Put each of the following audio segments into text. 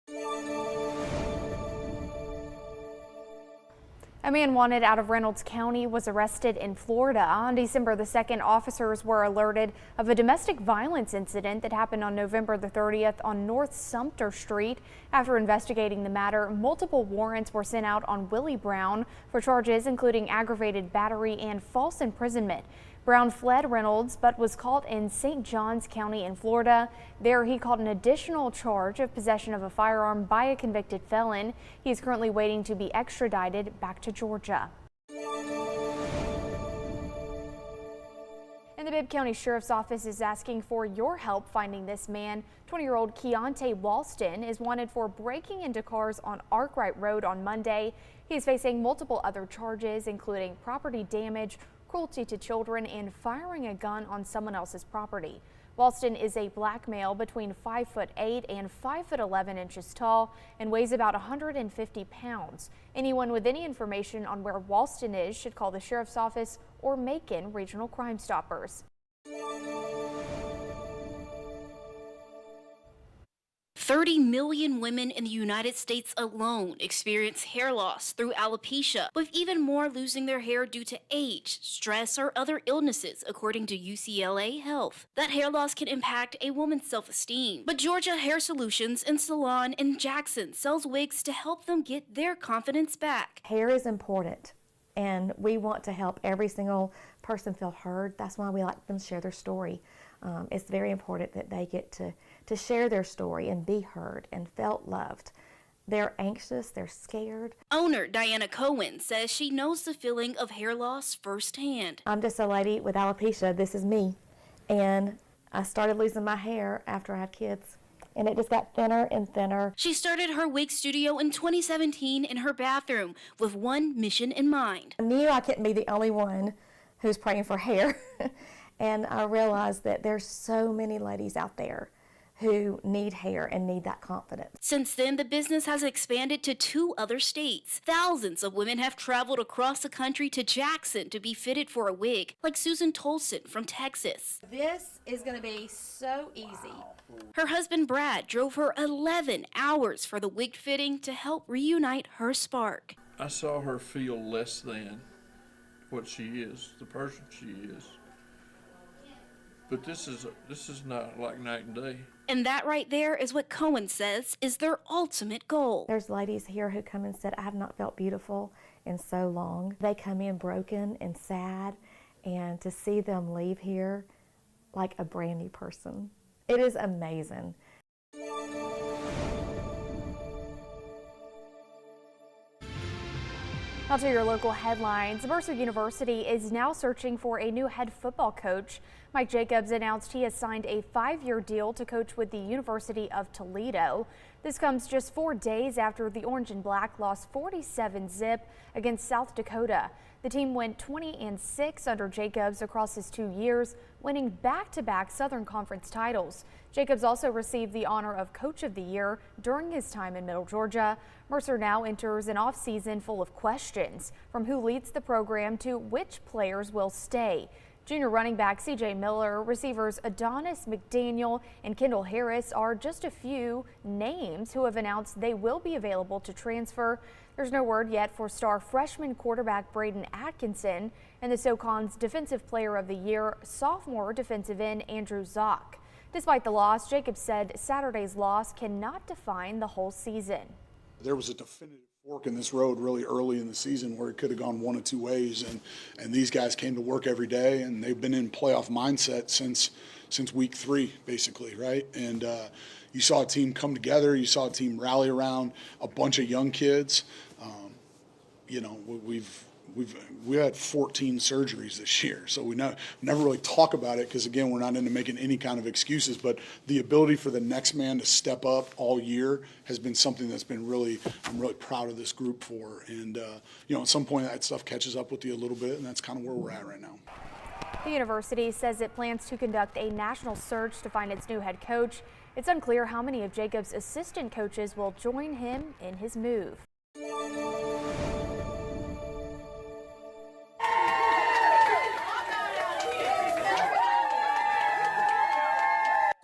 A man wanted out of Reynolds County was arrested in Florida. On December the 2nd, officers were alerted of a domestic violence incident that happened on November the 30th on North Sumter Street. After investigating the matter, multiple warrants were sent out on Willie Brown for charges including aggravated battery and false imprisonment. Brown fled Reynolds but was caught in St. Johns County in Florida. There he caught an additional charge of possession of a firearm by a convicted felon. He is currently waiting to be extradited back to Georgia. And the Bibb County Sheriff's Office is asking for your help finding this man. 20-year-old Keontae Walston is wanted for breaking into cars on Arkwright Road on Monday. He is facing multiple other charges, including property damage, cruelty to children, and firing a gun on someone else's property. Walston is a black male between 5'8" and 5'11" tall and weighs about 150 pounds. Anyone with any information on where Walston is should call the Sheriff's Office or Macon Regional Crime Stoppers. 30 million women in the United States alone experience hair loss through alopecia, with even more losing their hair due to age, stress, or other illnesses, according to UCLA Health. That hair loss can impact a woman's self-esteem. But Georgia Hair Solutions and Salon in Jackson sells wigs to help them get their confidence back. Hair is important, and we want to help every single person feel heard. That's why we like them to share their story. It's very important that they get to share their story and be heard and felt loved. They're anxious, they're scared. Owner Diana Cohen says she knows the feeling of hair loss firsthand. I'm just a lady with alopecia. This is me. And I started losing my hair after I had kids, and it just got thinner and thinner. She started her wig studio in 2017 in her bathroom with one mission in mind. I knew I couldn't be the only one who's praying for hair. And I realized that there's so many ladies out there who need hair and need that confidence. Since then, the business has expanded to 2 other states. Thousands of women have traveled across the country to Jackson to be fitted for a wig, like Susan Tolson from Texas. This is going to be so easy. Her husband Brad drove her 11 hours for the wig fitting to help reunite her spark. I saw her feel less than what she is, the person she is. But this is not like night and day. And that right there is what Cohen says is their ultimate goal. There's ladies here who come and said, I have not felt beautiful in so long. They come in broken and sad, and to see them leave here like a brand new person, it is amazing. Now to your local headlines. Mercer University is now searching for a new head football coach. Mike Jacobs announced he has signed a 5-year deal to coach with the University of Toledo. This comes just 4 days after the Orange and Black lost 47-0 against South Dakota. The team went 20-6 under Jacobs across his 2 years, winning back-to-back Southern Conference titles. Jacobs also received the honor of Coach of the Year during his time in Middle Georgia. Mercer now enters an off-season full of questions, from who leads the program to which players will stay. Junior running back C.J. Miller, receivers Adonis McDaniel and Kendall Harris are just a few names who have announced they will be available to transfer. There's no word yet for star freshman quarterback Braden Atkinson and the SoCon's Defensive Player of the Year, sophomore defensive end Andrew Zock. Despite the loss, Jacobs said Saturday's loss cannot define the whole season. There was a definitive fork in this road really early in the season where it could have gone one of 2 ways, and these guys came to work every day, and they've been in playoff mindset since week 3, basically, right? And you saw a team come together, you saw a team rally around a bunch of young kids. You know, we had 14 surgeries this year, so we never really talk about it because, again, we're not into making any kind of excuses, but the ability for the next man to step up all year has been something that's been I'm really proud of this group for. And, you know, at some point that stuff catches up with you a little bit, and that's kind of where we're at right now. The university says it plans to conduct a national search to find its new head coach. It's unclear how many of Jacobs' assistant coaches will join him in his move.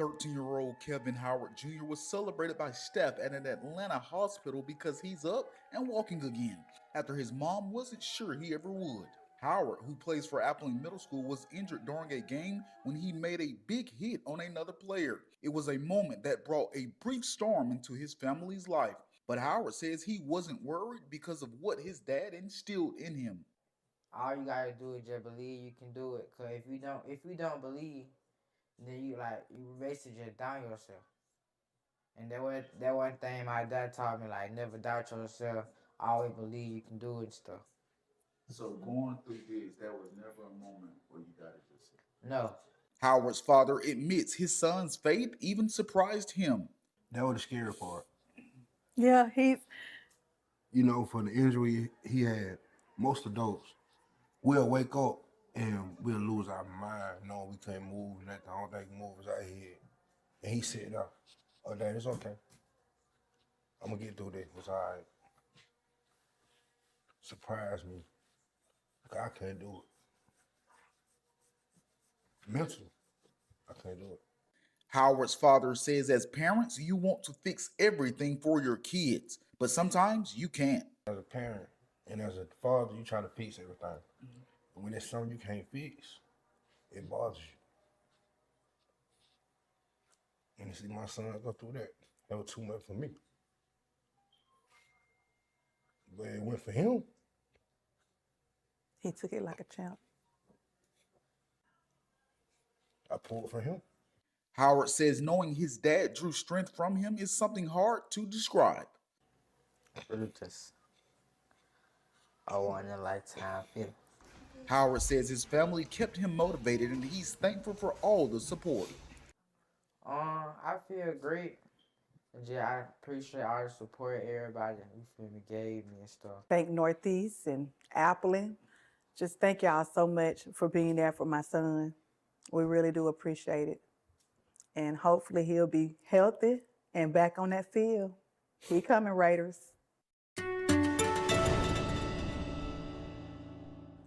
13-year-old Kevin Howard Jr. was celebrated by staff at an Atlanta hospital because he's up and walking again, after his mom wasn't sure he ever would. Howard, who plays for Appling Middle School, was injured during a game when he made a big hit on another player. It was a moment that brought a brief storm into his family's life, but Howard says he wasn't worried because of what his dad instilled in him. All you gotta do is just believe you can do it. Cause if you don't believe, then you basically just doubt yourself. And that one thing my dad taught me, like, never doubt yourself. Always believe you can do it and stuff. So going through this, there was never a moment where you doubted yourself? No. Howard's father admits his son's faith even surprised him. That was the scary part. Yeah, For the injury he had, most adults, we'll wake up and we'll lose our mind, knowing we can't move, and that the only thing can move is our head. And he said, "Oh, Dad, it's okay. I'm gonna get through this. It's all right." Surprised me. I can't do it. Mentally, I can't do it. Howard's father says, as parents, you want to fix everything for your kids, but sometimes you can't. As a parent and as a father, you try to fix everything. And when it's something you can't fix, it bothers you. And to see my son go through that was too much for me. But it went for him. he took it like a champ. I pulled for him. Howard says knowing his dad drew strength from him is something hard to describe. Really just a one-in-a-lifetime feeling. Howard says his family kept him motivated and he's thankful for all the support. I feel great. Yeah, I appreciate all the support everybody gave me and stuff. Thank Northeast and Appling. Just thank y'all so much for being there for my son. We really do appreciate it. And hopefully he'll be healthy and back on that field. Keep coming, Raiders.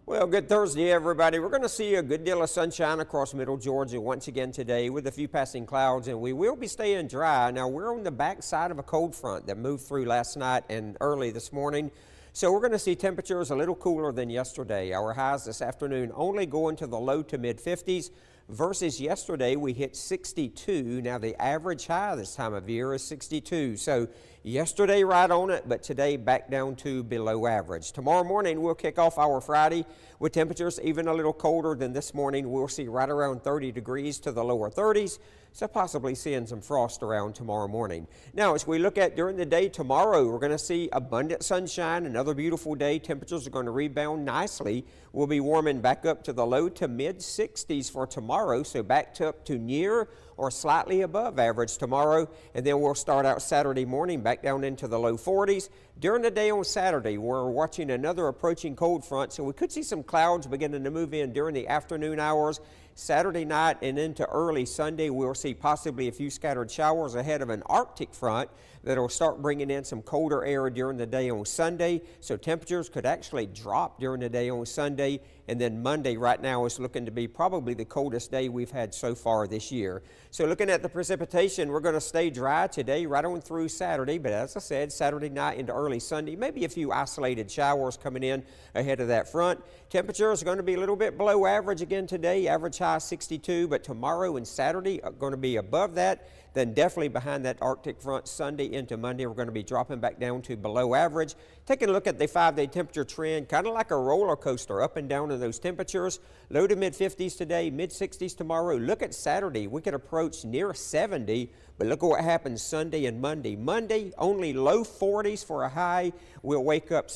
Well, good Thursday, everybody. We're going to see a good deal of sunshine across middle Georgia once again today with a few passing clouds, and we will be staying dry. Now, we're on the backside of a cold front that moved through last night and early this morning. So we're going to see temperatures a little cooler than yesterday. Our highs this afternoon only going to the low to mid 50s. Versus yesterday, we hit 62. Now, the average high this time of year is 62. So yesterday right on it, but today back down to below average. Tomorrow morning, we'll kick off our Friday with temperatures even a little colder than this morning. We'll see right around 30 degrees to the lower 30s. So possibly seeing some frost around tomorrow morning. Now, as we look at during the day tomorrow, we're going to see abundant sunshine, another beautiful day. Temperatures are going to rebound nicely. We'll be warming back up to the low to mid 60s for tomorrow, so back up to near or slightly above average tomorrow. And then we'll start out Saturday morning back down into the low 40s. During the day on Saturday, we're watching another approaching cold front, so we could see some clouds beginning to move in during the afternoon hours. Saturday night and into early Sunday, we'll see possibly a few scattered showers ahead of an Arctic front that will start bringing in some colder air during the day on Sunday. So temperatures could actually drop during the day on Sunday. And then Monday right now is looking to be probably the coldest day we've had so far this year. So looking at the precipitation, we're going to stay dry today right on through Saturday. But as I said, Saturday night into early Sunday, maybe a few isolated showers coming in ahead of that front. Temperatures are going to be a little bit below average again today, average high 62, but tomorrow and Saturday are going to be above that. Then definitely behind that Arctic front Sunday into Monday, we're going to be dropping back down to below average. Taking a look at the 5-day temperature trend, kind of like a roller coaster, up and down in those temperatures. Low to mid 50s today, mid 60s tomorrow. Look at Saturday, we could approach near 70, but look at what happens Sunday and Monday. Monday, only low 40s for a high. We'll wake up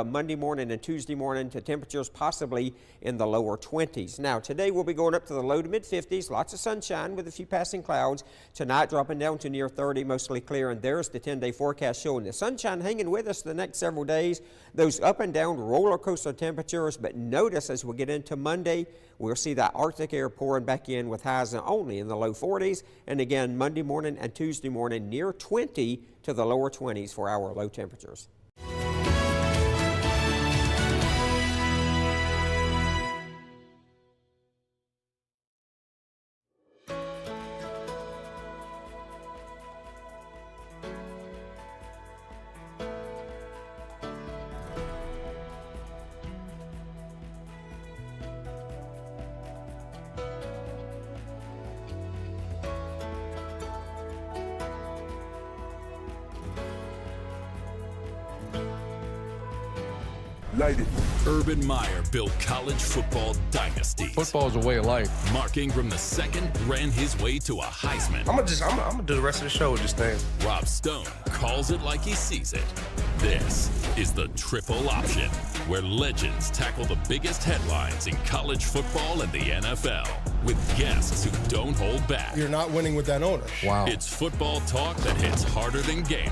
Monday morning and Tuesday morning to temperatures possibly in the lower 20s. Now, today we'll be going up to the low to mid 50s, lots of sunshine with a few passing clouds. Tonight, dropping down to near 30, mostly clear, and there's the 10-day forecast showing the sunshine hanging with us the next several days. Those up and down roller coaster temperatures, but notice as we get into Monday, we'll see that Arctic air pouring back in with highs only in the low 40s, and again Monday morning and Tuesday morning near 20 to the lower 20s for our low temperatures. Light it. Urban Meyer built college football dynasties. Football is a way of life. Mark Ingram II ran his way to a Heisman. I'm gonna do the rest of the show with this thing. Rob Stone calls it like he sees it. This is the Triple Option, where legends tackle the biggest headlines in college football and the NFL with guests who don't hold back. You're not winning with that owner. Wow. It's football talk that hits harder than game